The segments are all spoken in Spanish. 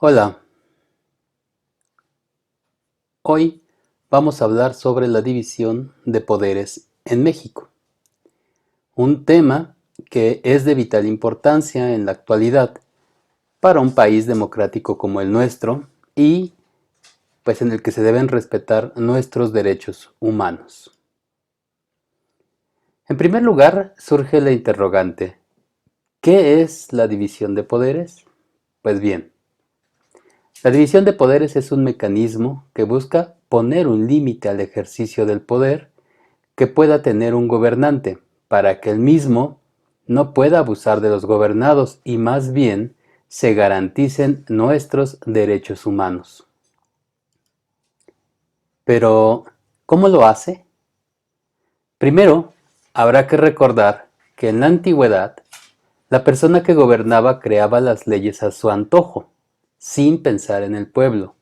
Hola, hoy vamos a hablar sobre la división de poderes en México, un tema que es de vital importancia en la actualidad para un país democrático como el nuestro y pues en el que se deben respetar nuestros derechos humanos. En primer lugar, surge la interrogante, ¿qué es la división de poderes? Pues bien, la división de poderes es un mecanismo que busca poner un límite al ejercicio del poder que pueda tener un gobernante, para que el mismo no pueda abusar de los gobernados y más bien se garanticen nuestros derechos humanos. Pero, ¿cómo lo hace? Primero, habrá que recordar que en la antigüedad, la persona que gobernaba creaba las leyes a su antojo, sin pensar en el pueblo.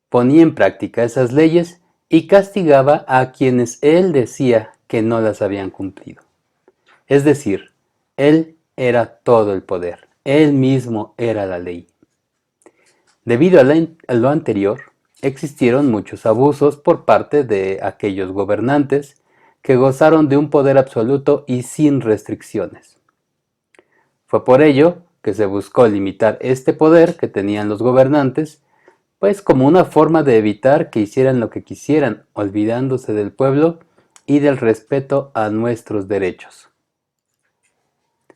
Ponía en práctica esas leyes y castigaba a quienes él decía que no las habían cumplido. Es decir, él era todo el poder, él mismo era la ley. Debido a lo anterior, existieron muchos abusos por parte de aquellos gobernantes que gozaron de un poder absoluto y sin restricciones. Fue por ello que se buscó limitar este poder que tenían los gobernantes, pues como una forma de evitar que hicieran lo que quisieran, olvidándose del pueblo y del respeto a nuestros derechos.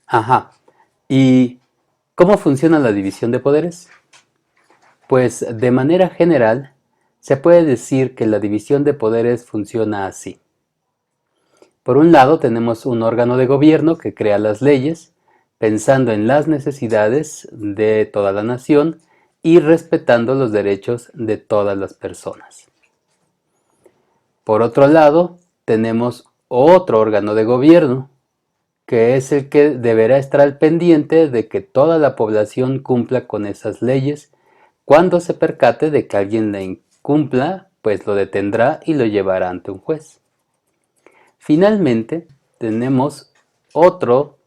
Ajá. ¿Y cómo funciona la división de poderes? Pues de manera general, se puede decir que la división de poderes funciona así. Por un lado tenemos un órgano de gobierno que crea las leyes, pensando en las necesidades de toda la nación y respetando los derechos de todas las personas. Por otro lado, tenemos otro órgano de gobierno, que es el que deberá estar al pendiente de que toda la población cumpla con esas leyes. Cuando se percate de que alguien la incumpla, pues lo detendrá y lo llevará ante un juez. Finalmente, tenemos otro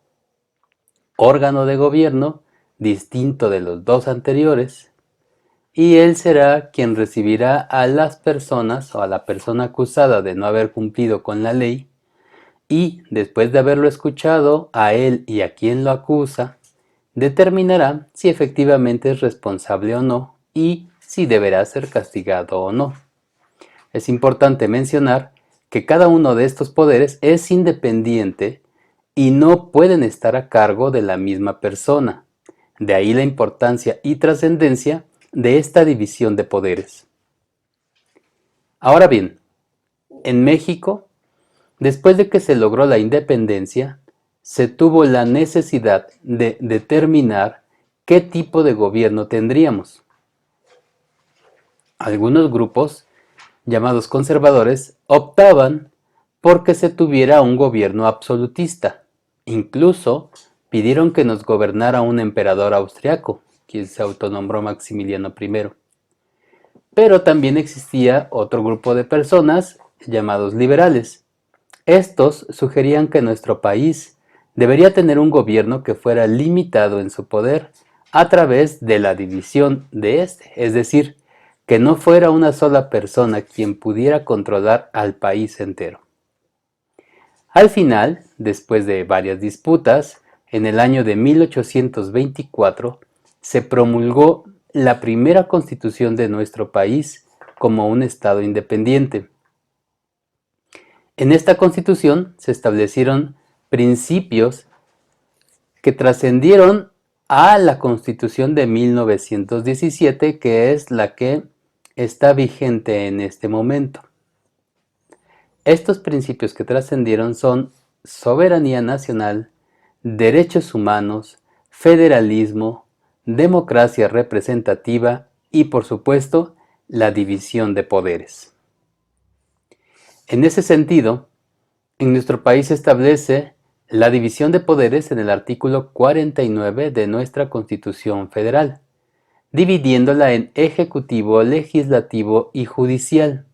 órgano de gobierno distinto de los dos anteriores, y él será quien recibirá a las personas o a la persona acusada de no haber cumplido con la ley y, después de haberlo escuchado a él y a quien lo acusa, determinará si efectivamente es responsable o no y si deberá ser castigado o no. Es importante mencionar que cada uno de estos poderes es independiente y no pueden estar a cargo de la misma persona. De ahí la importancia y trascendencia de esta división de poderes. Ahora bien, en México, después de que se logró la independencia, se tuvo la necesidad de determinar qué tipo de gobierno tendríamos. Algunos grupos, llamados conservadores, optaban por que se tuviera un gobierno absolutista. Incluso pidieron que nos gobernara un emperador austriaco, quien se autonombró Maximiliano I. Pero también existía otro grupo de personas, llamados liberales. Estos sugerían que nuestro país debería tener un gobierno que fuera limitado en su poder a través de la división de este, es decir, que no fuera una sola persona quien pudiera controlar al país entero. Al final, después de varias disputas, en el año de 1824 se promulgó la primera constitución de nuestro país como un estado independiente. En esta constitución se establecieron principios que trascendieron a la constitución de 1917, que es la que está vigente en este momento. Estos principios que trascendieron son soberanía nacional, derechos humanos, federalismo, democracia representativa y, por supuesto, la división de poderes. En ese sentido, en nuestro país se establece la división de poderes en el artículo 49 de nuestra Constitución Federal, dividiéndola en ejecutivo, legislativo y judicial.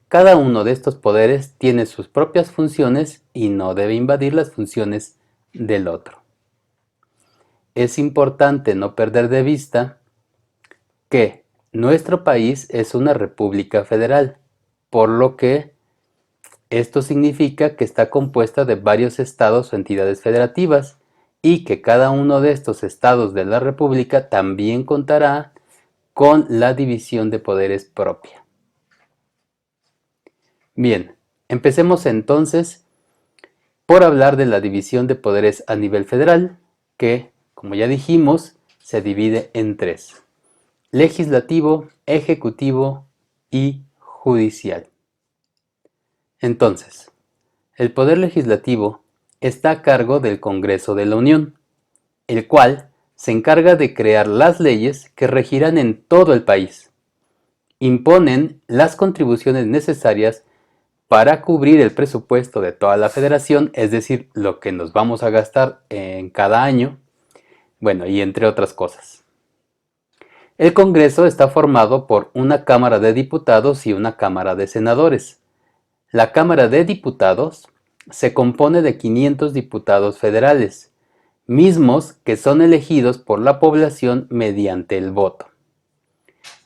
Cada uno de estos poderes tiene sus propias funciones y no debe invadir las funciones del otro. es importante no perder de vista que nuestro país es una república federal, por lo que esto significa que está compuesta de varios estados o entidades federativas y que cada uno de estos estados de la república también contará con la división de poderes propia. Bien, empecemos entonces por hablar de la división de poderes a nivel federal, que, como ya dijimos, se divide en tres: legislativo, ejecutivo y judicial. Entonces, el poder legislativo está a cargo del Congreso de la Unión, el cual se encarga de crear las leyes que regirán en todo el país. Imponen las contribuciones necesarias para cubrir el presupuesto de toda la federación, es decir, lo que nos vamos a gastar en cada año, bueno, y entre otras cosas. El Congreso está formado por una Cámara de Diputados y una Cámara de Senadores. La Cámara de Diputados se compone de 500 diputados federales, mismos que son elegidos por la población mediante el voto.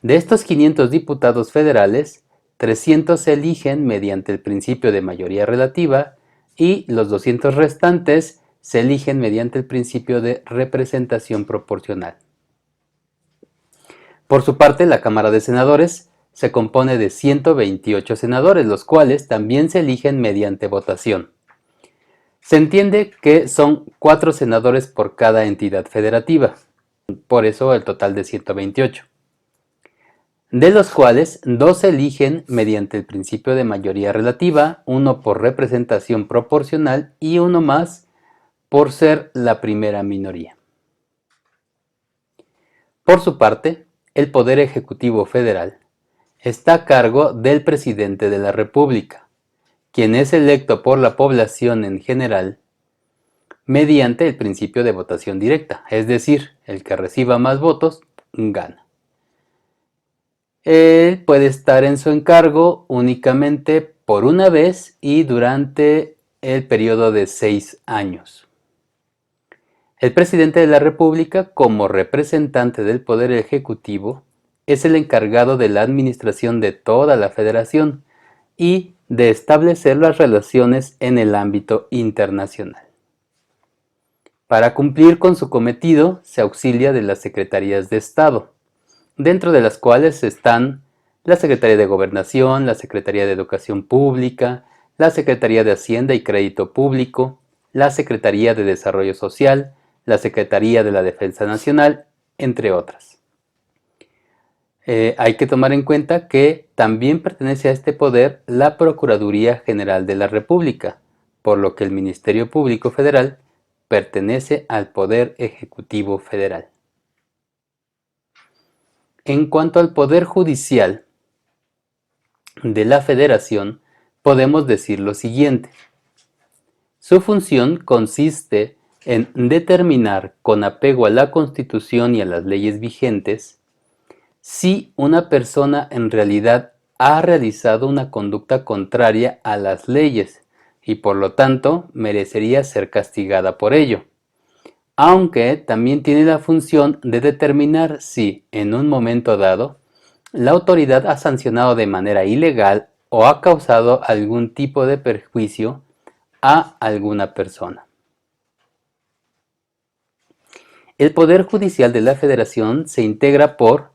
De estos 500 diputados federales, 300 se eligen mediante el principio de mayoría relativa y los 200 restantes se eligen mediante el principio de representación proporcional. Por su parte, la Cámara de Senadores se compone de 128 senadores, los cuales también se eligen mediante votación. Se entiende que son 4 senadores por cada entidad federativa, por eso el total de 128. De los cuales 2 se eligen mediante el principio de mayoría relativa, 1 por representación proporcional y 1 más por ser la primera minoría. Por su parte, el Poder Ejecutivo Federal está a cargo del Presidente de la República, quien es electo por la población en general mediante el principio de votación directa, es decir, el que reciba más votos gana. Él puede estar en su encargo únicamente por una vez y durante el periodo de 6 años. El presidente de la República, como representante del Poder Ejecutivo, es el encargado de la administración de toda la federación y de establecer las relaciones en el ámbito internacional. Para cumplir con su cometido, se auxilia de las secretarías de Estado, dentro de las cuales están la Secretaría de Gobernación, la Secretaría de Educación Pública, la Secretaría de Hacienda y Crédito Público, la Secretaría de Desarrollo Social, la Secretaría de la Defensa Nacional, entre otras. Hay que tomar en cuenta que también pertenece a este poder la Procuraduría General de la República, por lo que el Ministerio Público Federal pertenece al Poder Ejecutivo Federal. En cuanto al Poder Judicial de la Federación, podemos decir lo siguiente. Su función consiste en determinar, con apego a la Constitución y a las leyes vigentes, si una persona en realidad ha realizado una conducta contraria a las leyes y por lo tanto merecería ser castigada por ello, aunque también tiene la función de determinar si, en un momento dado, la autoridad ha sancionado de manera ilegal o ha causado algún tipo de perjuicio a alguna persona. El Poder Judicial de la Federación se integra por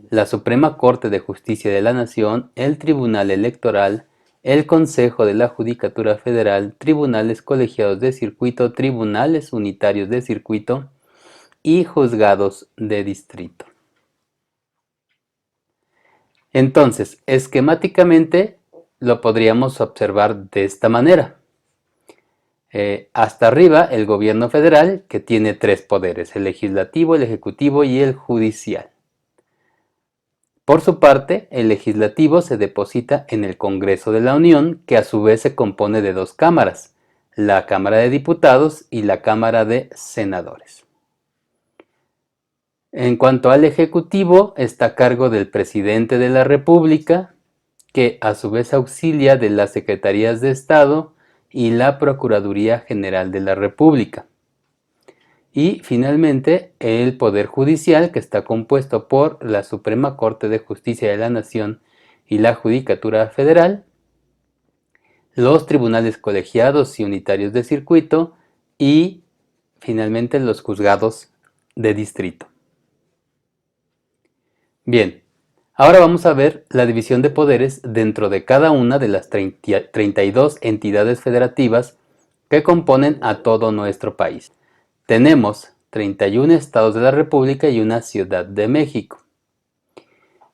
la Suprema Corte de Justicia de la Nación, el Tribunal Electoral, el Consejo de la Judicatura Federal, tribunales colegiados de circuito, tribunales unitarios de circuito y juzgados de distrito. Entonces, esquemáticamente lo podríamos observar de esta manera. Hasta arriba, el gobierno federal, que tiene 3 poderes: el legislativo, el ejecutivo y el judicial. Por su parte, el legislativo se deposita en el Congreso de la Unión, que a su vez se compone de 2 cámaras, la Cámara de Diputados y la Cámara de Senadores. En cuanto al Ejecutivo, está a cargo del Presidente de la República, que a su vez auxilia de las Secretarías de Estado y la Procuraduría General de la República. Y finalmente el Poder Judicial, que está compuesto por la Suprema Corte de Justicia de la Nación y la Judicatura Federal, los tribunales colegiados y unitarios de circuito y finalmente los juzgados de distrito. Bien, ahora vamos a ver la división de poderes dentro de cada una de las 32 entidades federativas que componen a todo nuestro país. Tenemos 31 estados de la República y una Ciudad de México.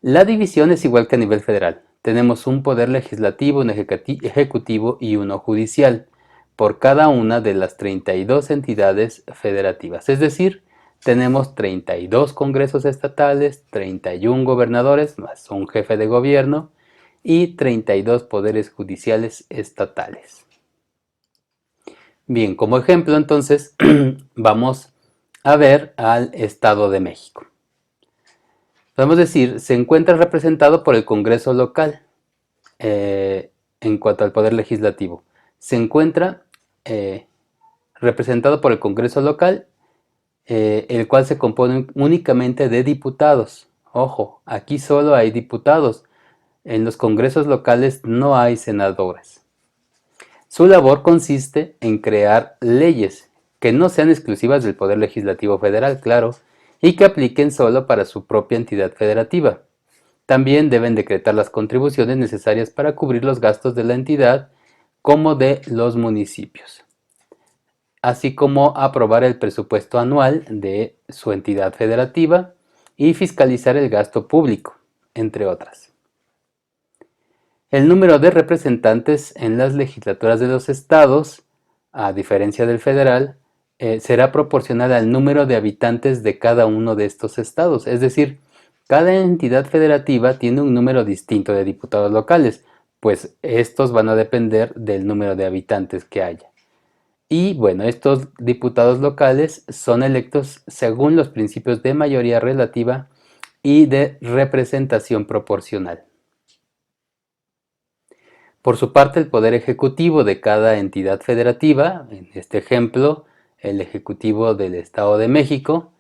La división es igual que a nivel federal. Tenemos un poder legislativo, un ejecutivo y uno judicial por cada una de las 32 entidades federativas. Es decir, tenemos 32 congresos estatales, 31 gobernadores más un jefe de gobierno y 32 poderes judiciales estatales. Bien, como ejemplo entonces vamos a ver al Estado de México. Podemos decir, se encuentra representado por el Congreso local en cuanto al poder legislativo. Se encuentra representado por el Congreso local, el cual se compone únicamente de diputados. Ojo, aquí solo hay diputados. En los congresos locales no hay senadores. Su labor consiste en crear leyes que no sean exclusivas del Poder Legislativo Federal, claro, y que apliquen solo para su propia entidad federativa. También deben decretar las contribuciones necesarias para cubrir los gastos de la entidad como de los municipios, así como aprobar el presupuesto anual de su entidad federativa y fiscalizar el gasto público, entre otras. El número de representantes en las legislaturas de los estados, a diferencia del federal, será proporcional al número de habitantes de cada uno de estos estados. Es decir, cada entidad federativa tiene un número distinto de diputados locales, pues estos van a depender del número de habitantes que haya. Y bueno, estos diputados locales son electos según los principios de mayoría relativa y de representación proporcional. Por su parte, el poder ejecutivo de cada entidad federativa, en este ejemplo, el Ejecutivo del Estado de México,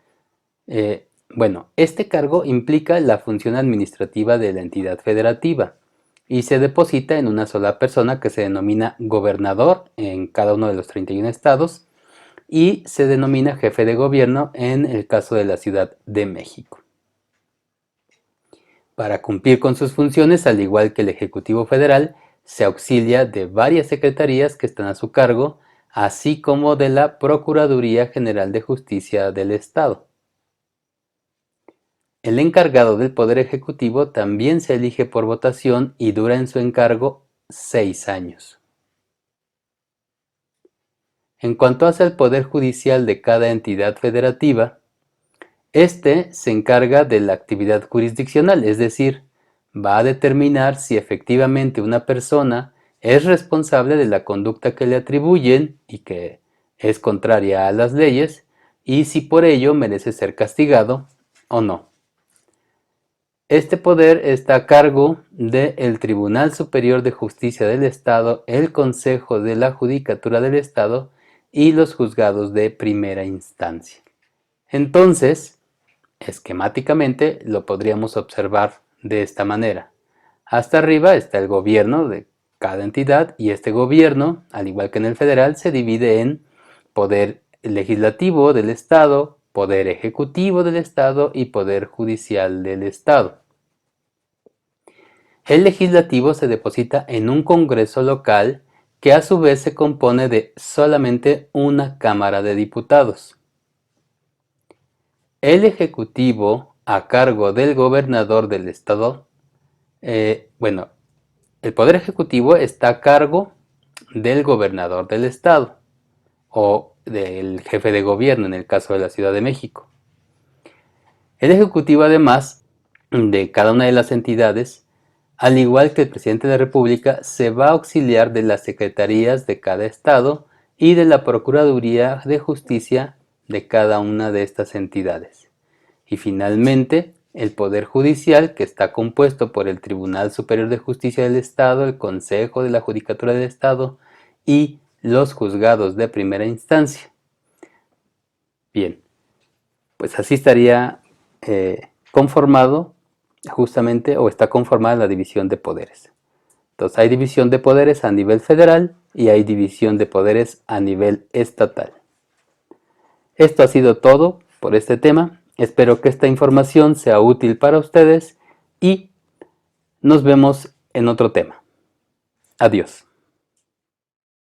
este cargo implica la función administrativa de la entidad federativa y se deposita en una sola persona que se denomina gobernador en cada uno de los 31 estados y se denomina jefe de gobierno en el caso de la Ciudad de México. Para cumplir con sus funciones, al igual que el Ejecutivo Federal, se auxilia de varias secretarías que están a su cargo, así como de la Procuraduría General de Justicia del Estado. El encargado del Poder Ejecutivo también se elige por votación y dura en su encargo 6 años. En cuanto hace al Poder Judicial de cada entidad federativa, este se encarga de la actividad jurisdiccional, es decir, va a determinar si efectivamente una persona es responsable de la conducta que le atribuyen y que es contraria a las leyes y si por ello merece ser castigado o no. Este poder está a cargo del Tribunal Superior de Justicia del Estado, el Consejo de la Judicatura del Estado y los juzgados de primera instancia. Entonces, esquemáticamente lo podríamos observar de esta manera. Hasta arriba está el gobierno de cada entidad y este gobierno, al igual que en el federal, se divide en poder legislativo del Estado, poder ejecutivo del Estado y poder judicial del Estado. El legislativo se deposita en un congreso local que a su vez se compone de solamente una Cámara de Diputados. El ejecutivo a cargo del gobernador del estado, el poder ejecutivo está a cargo del gobernador del estado o del jefe de gobierno en el caso de la Ciudad de México. El ejecutivo además de cada una de las entidades, al igual que el presidente de la República, se va a auxiliar de las secretarías de cada estado y de la Procuraduría de Justicia de cada una de estas entidades. Y finalmente, el Poder Judicial, que está compuesto por el Tribunal Superior de Justicia del Estado, el Consejo de la Judicatura del Estado y los juzgados de primera instancia. Bien, pues así estaría conformado justamente, o está conformada la división de poderes. Entonces hay división de poderes a nivel federal y hay división de poderes a nivel estatal. Esto ha sido todo por este tema. Espero que esta información sea útil para ustedes y nos vemos en otro tema. Adiós.